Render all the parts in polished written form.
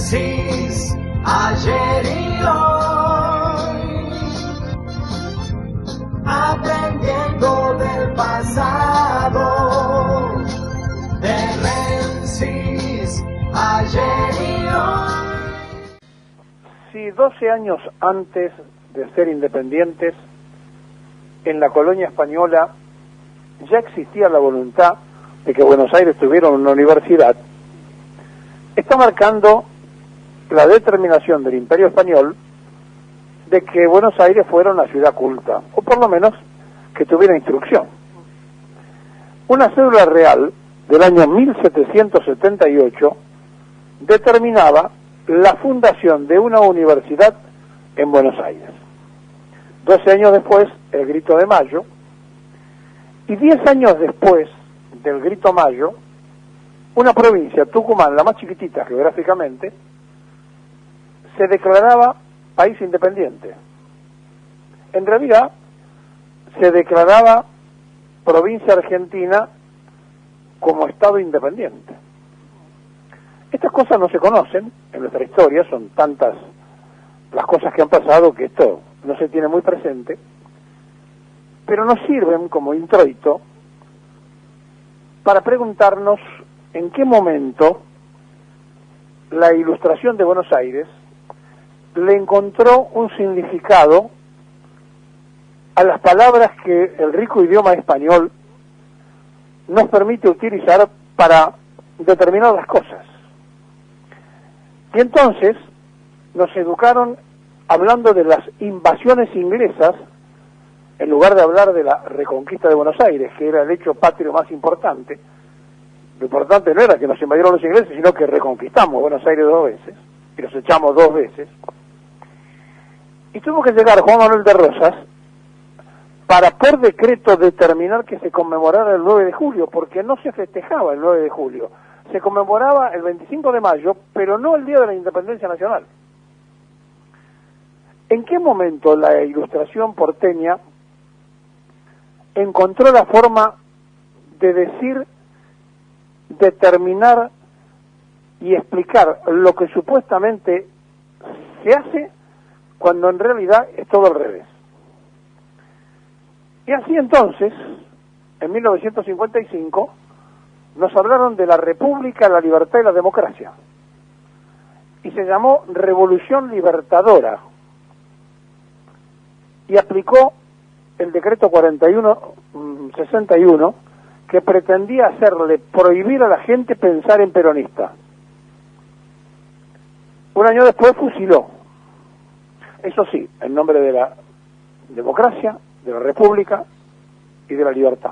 Génesis, ayer y hoy, aprendiendo del pasado, de Génesis, ayer y hoy. Si 12 años antes de ser independientes, en la colonia española ya existía la voluntad de que Buenos Aires tuviera una universidad, está marcando la determinación del Imperio Español de que Buenos Aires fuera una ciudad culta, o por lo menos que tuviera instrucción. Una cédula real del año 1778 determinaba la fundación de una universidad en Buenos Aires. 12 años después, el Grito de Mayo, y 10 años después del Grito Mayo, una provincia, Tucumán, la más chiquitita geográficamente, se declaraba país independiente. En realidad, se declaraba provincia argentina como Estado independiente. Estas cosas no se conocen en nuestra historia, son tantas las cosas que han pasado que esto no se tiene muy presente, pero nos sirven como introito para preguntarnos en qué momento la Ilustración de Buenos Aires le encontró un significado a las palabras que el rico idioma español nos permite utilizar para determinar las cosas. Y entonces nos educaron hablando de las invasiones inglesas, en lugar de hablar de la reconquista de Buenos Aires, que era el hecho patrio más importante. Lo importante no era que nos invadieron los ingleses, sino que reconquistamos Buenos Aires 2 veces, y los echamos 2 veces. Y tuvo que llegar Juan Manuel de Rosas para por decreto determinar que se conmemorara el 9 de julio, porque no se festejaba el 9 de julio, se conmemoraba el 25 de mayo, pero no el Día de la Independencia Nacional. ¿En qué momento la Ilustración porteña encontró la forma de decir, determinar y explicar lo que supuestamente se hace cuando en realidad es todo al revés? Y así entonces, en 1955, nos hablaron de la República, la libertad y la democracia. Y se llamó Revolución Libertadora. Y aplicó el decreto 4161, que pretendía hacerle prohibir a la gente pensar en peronista. Un año después fusiló, eso sí, en nombre de la democracia, de la república y de la libertad.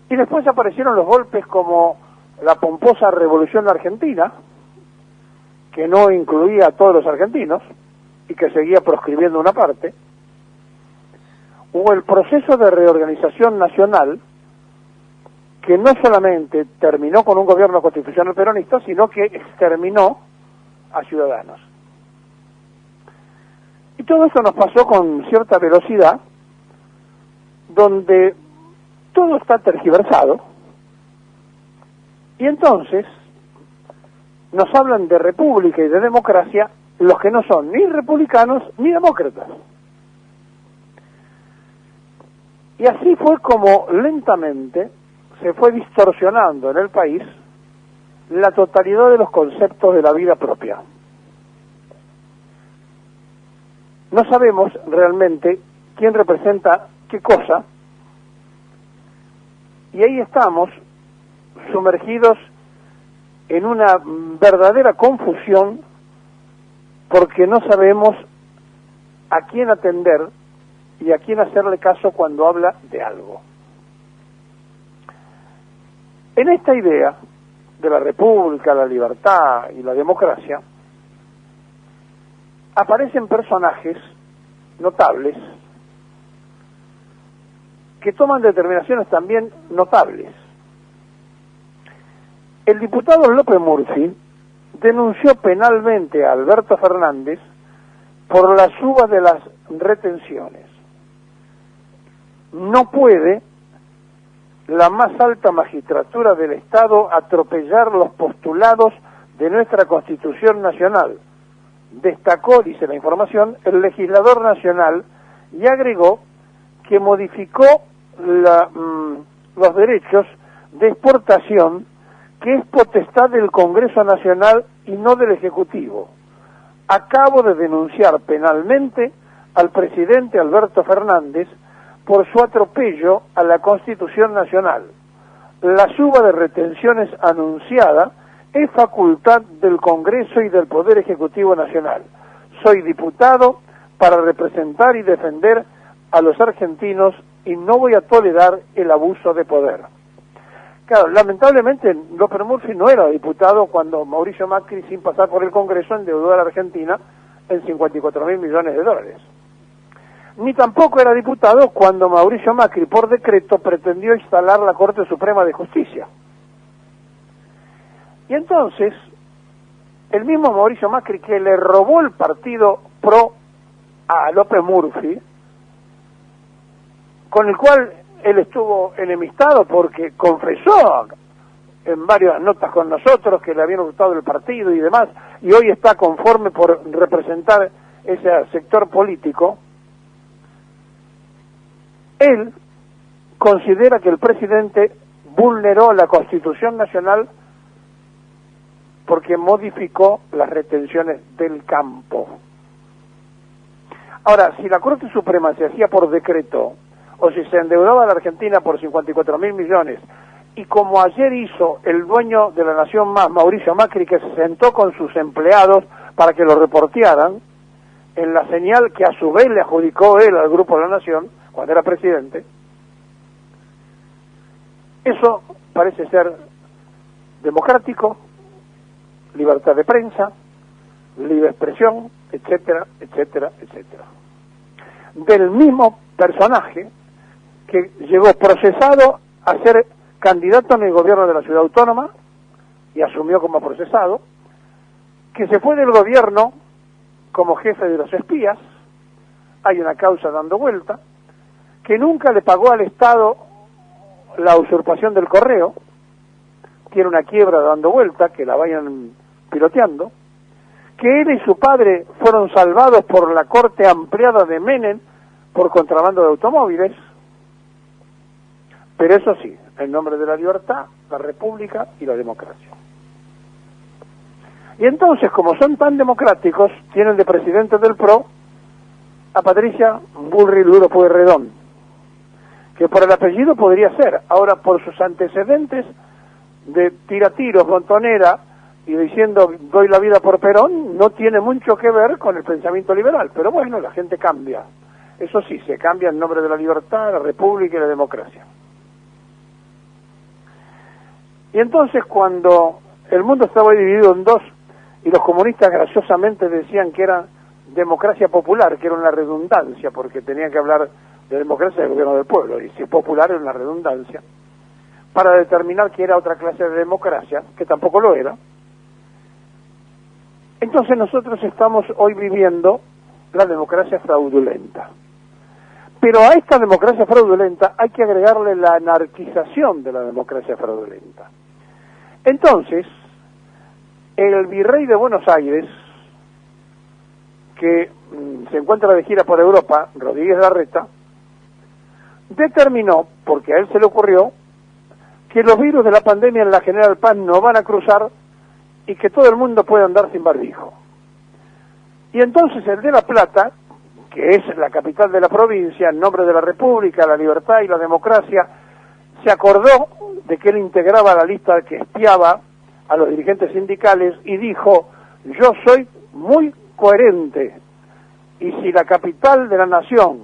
Y después aparecieron los golpes como la pomposa Revolución Argentina, que no incluía a todos los argentinos, y que seguía proscribiendo una parte. Hubo el proceso de reorganización nacional, que no solamente terminó con un gobierno constitucional peronista, sino que exterminó a ciudadanos. Y todo esto nos pasó con cierta velocidad, donde todo está tergiversado, y entonces nos hablan de república y de democracia los que no son ni republicanos ni demócratas. Y así fue como lentamente se fue distorsionando en el país la totalidad de los conceptos de la vida propia. No sabemos realmente quién representa qué cosa, y ahí estamos sumergidos en una verdadera confusión, porque no sabemos a quién atender y a quién hacerle caso cuando habla de algo. En esta idea de la república, la libertad y la democracia, aparecen personajes notables que toman determinaciones también notables. El diputado López Murphy denunció penalmente a Alberto Fernández por la suba de las retenciones. No puede la más alta magistratura del Estado atropellar los postulados de nuestra Constitución Nacional, destacó, dice la información, el legislador nacional y agregó que modificó los derechos de exportación, que es potestad del Congreso Nacional y no del Ejecutivo. Acabo de denunciar penalmente al presidente Alberto Fernández por su atropello a la Constitución Nacional. La suba de retenciones anunciada es facultad del Congreso y del Poder Ejecutivo Nacional. Soy diputado para representar y defender a los argentinos y no voy a tolerar el abuso de poder. Claro, lamentablemente López Murphy no era diputado cuando Mauricio Macri, sin pasar por el Congreso, endeudó a la Argentina en 54.000 millones de dólares. Ni tampoco era diputado cuando Mauricio Macri, por decreto, pretendió instalar la Corte Suprema de Justicia. Y entonces, el mismo Mauricio Macri, que le robó el partido PRO a López Murphy, con el cual él estuvo enemistado porque confesó en varias notas con nosotros que le habían gustado el partido y demás, y hoy está conforme por representar ese sector político, él considera que el presidente vulneró la Constitución Nacional porque modificó las retenciones del campo. Ahora, si la Corte Suprema se hacía por decreto, o si se endeudaba a la Argentina por 54.000 millones, y como ayer hizo el dueño de la Nación Más, Mauricio Macri, que se sentó con sus empleados para que lo reportearan, en la señal que a su vez le adjudicó él al Grupo de la Nación, cuando era presidente, eso parece ser democrático, libertad de prensa, libre expresión, etcétera, etcétera, etcétera. Del mismo personaje que llegó procesado a ser candidato en el gobierno de la ciudad autónoma y asumió como procesado, que se fue del gobierno como jefe de los espías, hay una causa dando vuelta, que nunca le pagó al Estado la usurpación del correo, tiene una quiebra dando vuelta, que la vayan piloteando, que él y su padre fueron salvados por la corte ampliada de Menem por contrabando de automóviles, pero eso sí, en nombre de la libertad, la república y la democracia. Y entonces, como son tan democráticos, tienen de presidente del PRO a Patricia Bullrich Duro Pueyrredón, que por el apellido podría ser, ahora por sus antecedentes de tiratiros, montonera y diciendo doy la vida por Perón, no tiene mucho que ver con el pensamiento liberal, pero bueno, la gente cambia. Eso sí, se cambia en nombre de la libertad, la república y la democracia. Y entonces cuando el mundo estaba dividido en dos y los comunistas graciosamente decían que era democracia popular, que era una redundancia, porque tenían que hablar de democracia del gobierno del pueblo, y si popular era una redundancia, para determinar que era otra clase de democracia, que tampoco lo era. Entonces nosotros estamos hoy viviendo la democracia fraudulenta. Pero a esta democracia fraudulenta hay que agregarle la anarquización de la democracia fraudulenta. Entonces, el virrey de Buenos Aires, que se encuentra de gira por Europa, Rodríguez Larreta, determinó, porque a él se le ocurrió, que los virus de la pandemia en la General Paz no van a cruzar y que todo el mundo puede andar sin barbijo. Y entonces el de La Plata, que es la capital de la provincia, en nombre de la República, la libertad y la democracia, se acordó de que él integraba la lista que espiaba a los dirigentes sindicales y dijo, yo soy muy coherente, y si la capital de la nación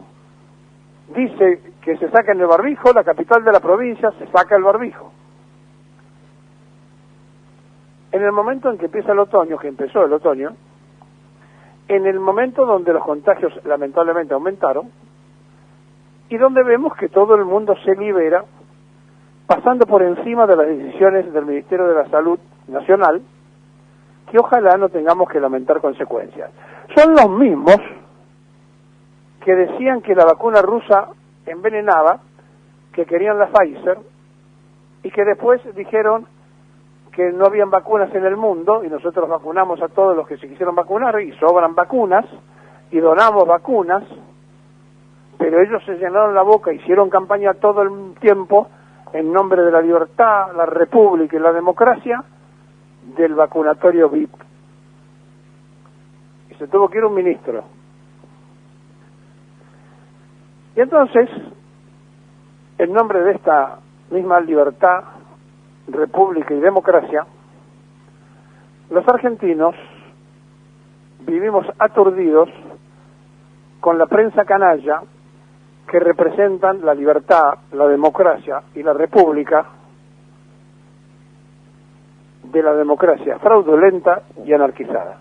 dice que se saquen el barbijo, la capital de la provincia se saca el barbijo. En el momento en que empieza el otoño, que empezó el otoño, en el momento donde los contagios lamentablemente aumentaron, y donde vemos que todo el mundo se libera, pasando por encima de las decisiones del Ministerio de la Salud Nacional, que ojalá no tengamos que lamentar consecuencias. Son los mismos que decían que la vacuna rusa envenenaba, que querían la Pfizer, y que después dijeron que no habían vacunas en el mundo, y nosotros vacunamos a todos los que se quisieron vacunar, y sobran vacunas, y donamos vacunas, pero ellos se llenaron la boca, hicieron campaña todo el tiempo, en nombre de la libertad, la república y la democracia, del vacunatorio VIP. Y se tuvo que ir un ministro. Y entonces, en nombre de esta misma libertad, república y democracia, los argentinos vivimos aturdidos con la prensa canalla que representan la libertad, la democracia y la república de la democracia fraudulenta y anarquizada.